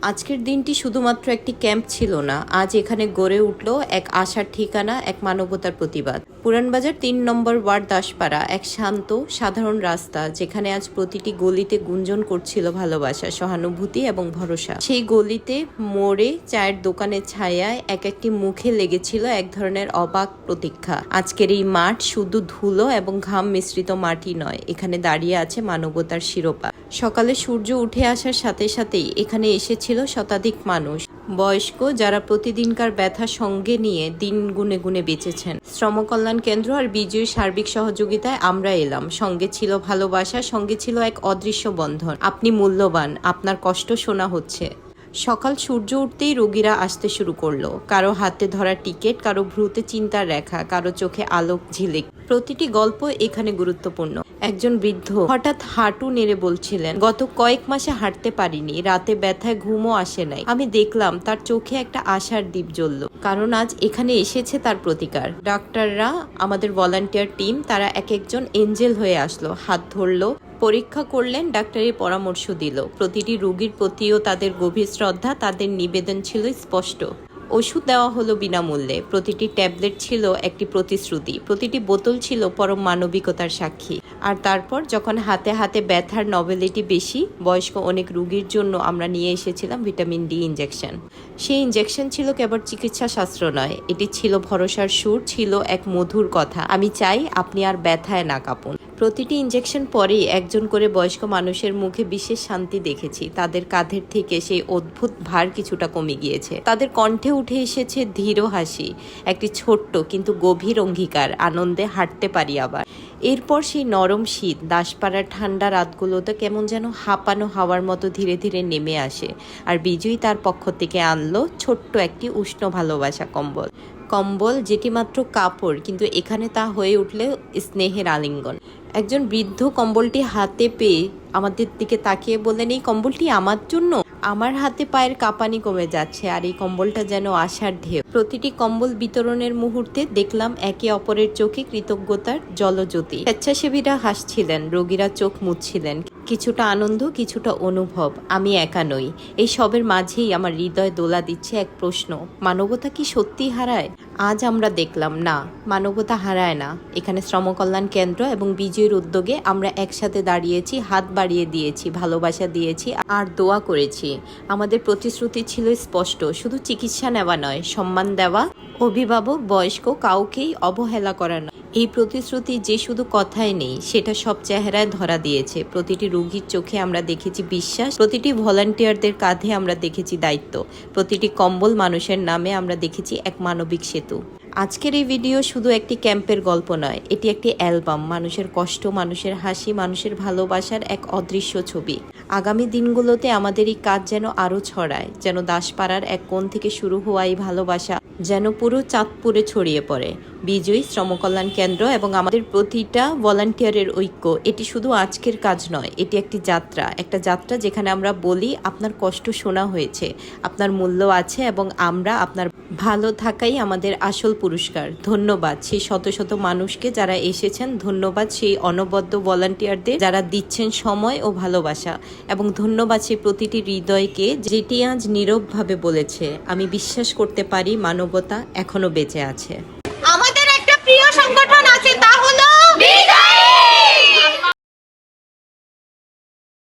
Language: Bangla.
আজকের দিনটি শুধুমাত্র একটি ক্যাম্প ছিল না, আজ এখানে গড়ে উঠল এক আশার ঠিকানা, এক মানবতার প্রতিবাদ। পুরানবাজার ৩ নম্বর ওয়ার্ড দাসপাড়া, এক শান্ত সাধারণ রাস্তা যেখানে আজ প্রতিটি গলিতে গুঞ্জন করছিল ভালোবাসা, সহানুভূতি এবং ভরসা। সেই গলিতে, মোড়ে, চায়ের দোকানের ছায়ায় এক একটি মুখে লেগেছিল এক ধরনের অবাক প্রতীক্ষা। আজকের এই মাঠ শুধু ধুলো এবং ঘাম মিশ্রিত মাটি নয়, এখানে দাঁড়িয়ে আছে মানবতার শিরোপা। সকালে সূর্য উঠে আসার সাথে সাথেই এখানে এসেছিল শতাধিক মানুষ, বয়স্ক যারা প্রতিদিনকার ব্যথা সঙ্গে নিয়ে দিন গুনে গুনে বেঁচেছেন। শ্রম কল্যাণ কেন্দ্র আর বিজয়ীর সার্বিক সহযোগিতায় আমরা এলাম। সঙ্গে ছিল ভালোবাসা, সঙ্গে ছিল এক অদৃশ্য বন্ধন। আপনি মূল্যবান, আপনার কষ্ট শোনা হচ্ছে। সকাল সূর্য উঠতেই রোগীরা আসতে শুরু করলো। কারো হাতে ধরা টিকিট, কারো ভ্রুতে চিন্তার রেখা, কারো চোখে আলোক ঝিলিক। প্রতিটি গল্প এখানে গুরুত্বপূর্ণ। একজন বৃদ্ধ হঠাৎ হাঁটু নেড়ে বলছিলেন, গত কয়েক মাসে হাঁটতে পারিনি, রাতে ব্যথায় ঘুমও আসে নাই। আমি দেখলাম তার চোখে একটা আশার দীপ জ্বলল, কারণ আজ এখানে এসেছে তার প্রতিকার। ডাক্তাররা, আমাদের ভলান্টিয়ার টিম, তারা এক একজন এঞ্জেল হয়ে আসলো, হাত ধরলো, পরীক্ষা করলেন, ডাক্তারের পরামর্শ দিল। প্রতিটি রোগীর প্রতিও তাদের গভীর শ্রদ্ধা, তাদের নিবেদন ছিল স্পষ্ট। ওষুধ দেওয়া হলো বিনামূল্যে। প্রতিটি ট্যাবলেট ছিল একটি প্রতিশ্রুতি, প্রতিটি বোতল ছিল পরম মানবিকতার সাক্ষী। আর তারপর যখন হাতে হাতে ব্যথার নভেলিটি বেশি, বয়স্ক অনেক রোগীর জন্য আমরা নিয়ে এসেছিলাম ভিটামিন ডি ইনজেকশন। সেই ইনজেকশন ছিল কেবল চিকিৎসা শাস্ত্র নয়, এটি ছিল ভরসার সুর, ছিল এক মধুর কথা, আমি চাই আপনি আর ব্যথায় না কাঁপুন। প্রতিটি ইনজেকশন পরেই একজন করে বয়স্ক মানুষের মুখে বিশেষ শান্তি দেখেছি। তাদের কাঁধের থেকে সেই অদ্ভুত ভার কিছুটা কমে গিয়েছে, তাদের কণ্ঠে উঠে এসেছে ধীর হাসি, একটি ছোট্ট কিন্তু গভীর অঙ্গীকার, আনন্দে হাঁটতে পারি আবার। এরপর সেই নরম শীত দাসপাড়ার ঠান্ডা রাতগুলোতে কেমন যেন হাঁপানো হাওয়ার মতো ধীরে ধীরে নেমে আসে। আর বিজয়ী তার পক্ষ থেকে আনলো ছোট্ট একটি উষ্ণ ভালোবাসা কম্বল। কম্বল যেটি মাত্র কাপড়, কিন্তু এখানে তা হয়ে উঠলে স্নেহের আলিঙ্গন। একজন বৃদ্ধ কম্বলটি হাতে পেয়ে আমাদের দিকে তাকিয়ে বললেন, এই কম্বলটি আমার জন্য। আমার হাতে পায়ের কাঁপানি কমে যাচ্ছে, আর এই কম্বলটা যেন আশার ঢেউ। প্রতিটি কম্বল বিতরণের মুহূর্তে দেখলাম একে অপরের চোখে কৃতজ্ঞতার জলজ্যোতি। স্বেচ্ছাসেবীরা হাসছিলেন, রোগীরা চোখ মুছছিলেন, কিছুটা আনন্দ, কিছুটা অনুভব, আমি একা নই। এই সবের মাঝেই আমার হৃদয় দোলা দিচ্ছে এক প্রশ্ন, মানবতা কি সত্যি হারায়? আজ আমরা দেখলাম না, মানবতা হারায় না। এখানে শ্রম কল্যাণ কেন্দ্র এবং বিজয়ের উদ্যোগে আমরা একসাথে দাঁড়িয়েছি, হাত বাড়িয়ে দিয়েছি, ভালোবাসা দিয়েছি আর দোয়া করেছি। আমাদের প্রতিশ্রুতি ছিল স্পষ্ট, শুধু চিকিৎসা নেওয়া নয়, সম্মান দেওয়া, অভিভাবক, বয়স্ক কাউকেই অবহেলা করা নয়। এই প্রতিশ্রুতি যে শুধু কথায় নেই, সেটা সব চেহারায় ধরা দিয়েছে। প্রতিটি রোগীর চোখে আমরা দেখেছি বিশ্বাস, প্রতিটি ভলান্টিয়ারদের কাঁধে আমরা দেখেছি দায়িত্ব, প্রতিটি কম্বল মানুষের নামে আমরা দেখেছি এক মানবিক সেতু। আজকের এই ভিডিও শুধু একটি ক্যাম্পের গল্প নয়, এটি একটি অ্যালবাম, মানুষের কষ্ট, মানুষের হাসি, মানুষের ভালোবাসার এক অদৃশ্য ছবি। আগামী দিনগুলোতে আমাদের এই কাজ যেন আরও ছড়ায়, যেন দাসপাড়ার এক কোণ থেকে শুরু হওয়া এই ভালোবাসা যেন পুরো চাঁদপুরে ছড়িয়ে পড়ে। বিজয়ী, শ্রম কল্যাণ কেন্দ্র এবং আমাদের প্রতিটা ভলান্টিয়ারের ঐক্য, এটি শুধু আজকের কাজ নয়, এটি একটি যাত্রা, একটা যাত্রা যেখানে আমরা বলি আপনার কষ্ট শোনা হয়েছে, আপনার মূল্য আছে এবং আমরা আপনার ভালো থাকাই আমাদের আসল পুরস্কার। ধন্যবাদ সেই শত শত মানুষকে যারা এসেছেন, ধন্যবাদ সেই অনবদ্য ভলান্টিয়ারদের যারা দিচ্ছেন সময় ও ভালোবাসা, এবং ধন্যবাদ সেই প্রতিটি হৃদয়কে যেটি আজ নীরবভাবে বলেছে, আমি বিশ্বাস করতে পারি মানবতা এখনো বেঁচে আছে।